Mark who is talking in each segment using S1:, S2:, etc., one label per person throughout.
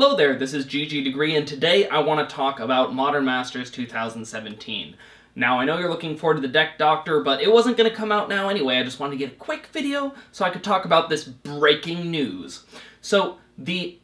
S1: Hello there, this is MTG Degree, and today I want to talk about Modern Masters 2017. Now, I know you're looking forward to the Deck Doctor, but it wasn't going to come out now anyway. I just wanted to get a quick video so I could talk about this breaking news. So, the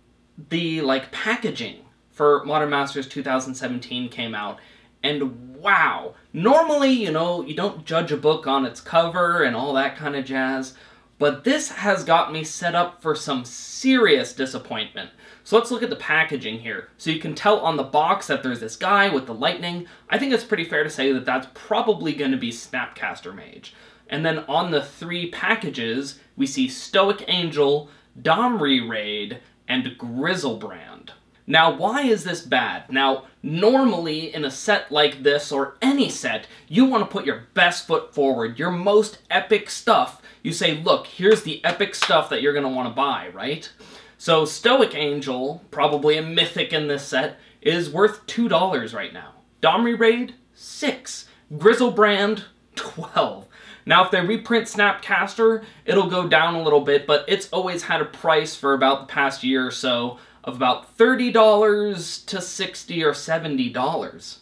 S1: packaging for Modern Masters 2017 came out, and wow! Normally, you don't judge a book on its cover and all that kind of jazz, but this has got me set up for some serious disappointment. So let's look at the packaging here. So you can tell on the box that there's this guy with the lightning. I think it's pretty fair to say that that's probably going to be Snapcaster Mage. And then on the three packages, we see Stoic Angel, Domri Raid, and Grizzlebrand. Now, why is this bad? Now, normally in a set like this, or any set, you want to put your best foot forward, your most epic stuff. You say, look, here's the epic stuff that you're going to want to buy, right? So Stoic Angel, probably a mythic in this set, is worth $2 right now. Domri Raid, $6. Grizzlebrand, $12. Now if they reprint Snapcaster, it'll go down a little bit, but it's always had a price for about the past year or so of about $30 to $60 or $70.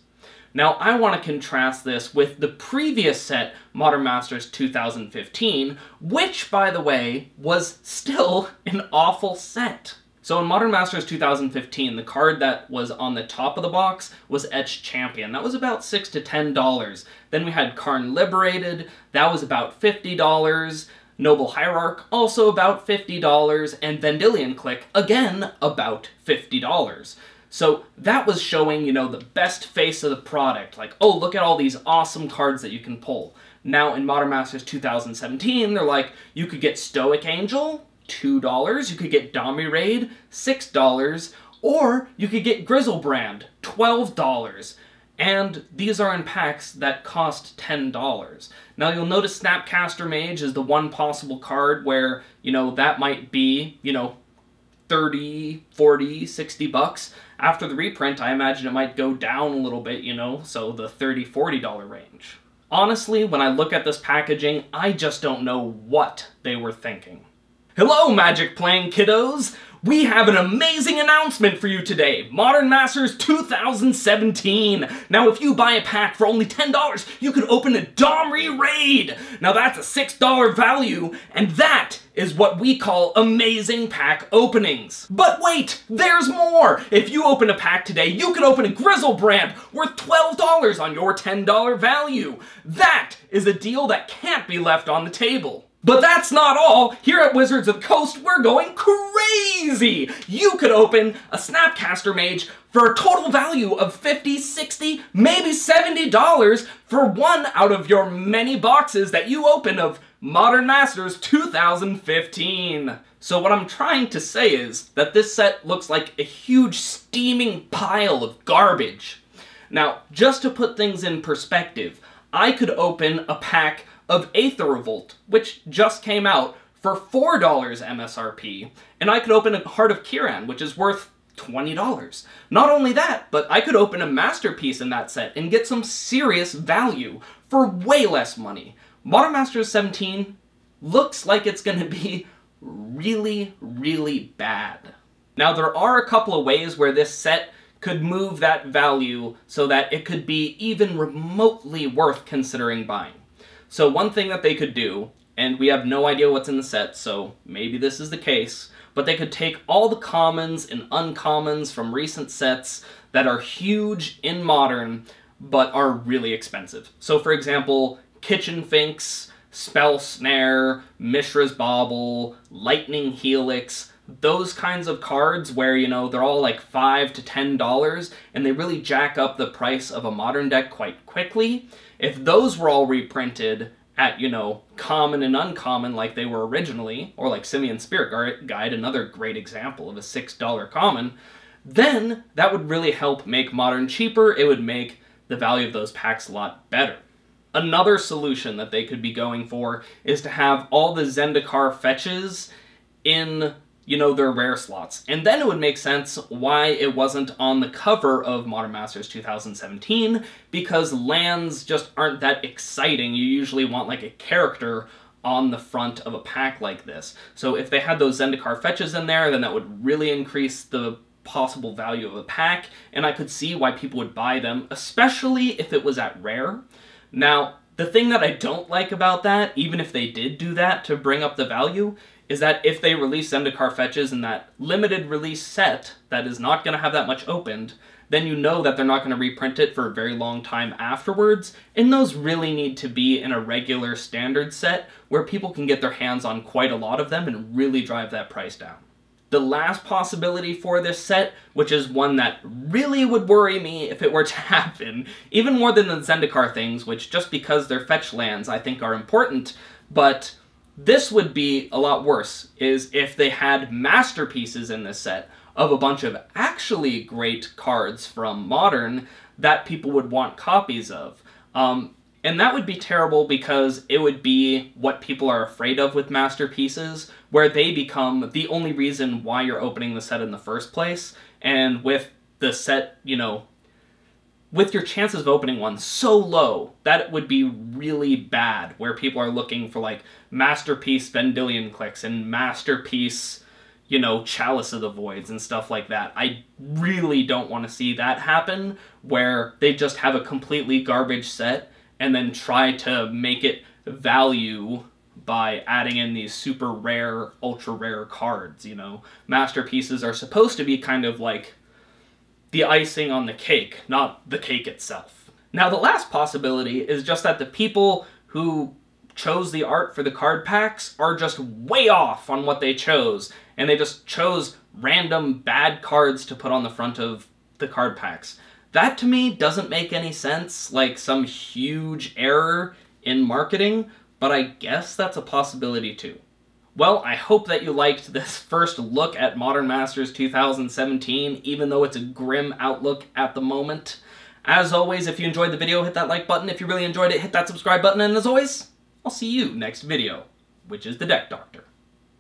S1: Now, I want to contrast this with the previous set, Modern Masters 2015, which, by the way, was still an awful set. So in Modern Masters 2015, the card that was on the top of the box was Etched Champion. That was about $6 to $10. Then we had Karn Liberated, that was about $50. Noble Hierarch, also about $50, and Vendilion Click, again, about $50. So that was showing, the best face of the product. Like, oh, look at all these awesome cards that you can pull. Now, in Modern Masters 2017, they're like, you could get Stoic Angel, $2. You could get Domri Raid, $6. Or you could get Grizzlebrand, $12. And these are in packs that cost $10. Now, you'll notice Snapcaster Mage is the one possible card where, that might be, 30, 40, 60 bucks. After the reprint, I imagine it might go down a little bit, so the $30, $40 range. Honestly, when I look at this packaging, I just don't know what they were thinking. Hello, Magic playing kiddos! We have an amazing announcement for you today! Modern Masters 2017! Now, if you buy a pack for only $10, you could open a Domri Raid! Now, that's a $6 value, and that is what we call amazing pack openings. But wait, there's more! If you open a pack today, you could open a Grizzlebrand worth $12 on your $10 value. That is a deal that can't be left on the table. But that's not all. Here at Wizards of the Coast, we're going crazy! You could open a Snapcaster Mage for a total value of $50, $60, maybe $70 for one out of your many boxes that you open of Modern Masters 2015. So what I'm trying to say is that this set looks like a huge steaming pile of garbage. Now, just to put things in perspective, I could open a pack of Aether Revolt, which just came out, for $4 MSRP, and I could open a Heart of Kiran, which is worth $20. Not only that, but I could open a Masterpiece in that set and get some serious value for way less money. Modern Masters 17 looks like it's going to be really, really bad. Now, there are a couple of ways where this set could move that value so that it could be even remotely worth considering buying. So one thing that they could do, and we have no idea what's in the set, so maybe this is the case, but they could take all the commons and uncommons from recent sets that are huge in Modern, but are really expensive. So for example, Kitchen Finks, Spell Snare, Mishra's Bauble, Lightning Helix, those kinds of cards where, they're all like $5 to $10, and they really jack up the price of a Modern deck quite quickly. If those were all reprinted at, common and uncommon like they were originally, or like Simian Spirit Guide, another great example of a $6 common, then that would really help make Modern cheaper. It would make the value of those packs a lot better. Another solution that they could be going for is to have all the Zendikar fetches in their rare slots. And then it would make sense why it wasn't on the cover of Modern Masters 2017, because lands just aren't that exciting. You usually want like a character on the front of a pack like this. So if they had those Zendikar fetches in there, then that would really increase the possible value of a pack, and I could see why people would buy them, especially if it was at rare. Now, the thing that I don't like about that, even if they did do that to bring up the value, is that if they release Zendikar fetches in that limited release set that is not going to have that much opened, then you know that they're not going to reprint it for a very long time afterwards, and those really need to be in a regular standard set where people can get their hands on quite a lot of them and really drive that price down. The last possibility for this set, which is one that really would worry me if it were to happen, even more than the Zendikar things, which just because they're fetch lands I think are important, but this would be a lot worse, is if they had masterpieces in this set of a bunch of actually great cards from Modern that people would want copies of. And that would be terrible because it would be what people are afraid of with masterpieces, where they become the only reason why you're opening the set in the first place. And with the set, you know, with your chances of opening one so low, that would be really bad, where people are looking for, like, Masterpiece Vendilion Clicks and Masterpiece, you know, Chalice of the Voids and stuff like that. I really don't want to see that happen, where they just have a completely garbage set and then try to make it value by adding in these super rare, ultra rare cards, you know. Masterpieces are supposed to be kind of like the icing on the cake, not the cake itself. Now, the last possibility is just that the people who chose the art for the card packs are just way off on what they chose, and they just chose random bad cards to put on the front of the card packs. That, to me, doesn't make any sense, like some huge error in marketing, but I guess that's a possibility too. Well, I hope that you liked this first look at Modern Masters 2017, even though it's a grim outlook at the moment. As always, if you enjoyed the video, hit that like button. If you really enjoyed it, hit that subscribe button, and as always, I'll see you next video, which is the Deck Doctor.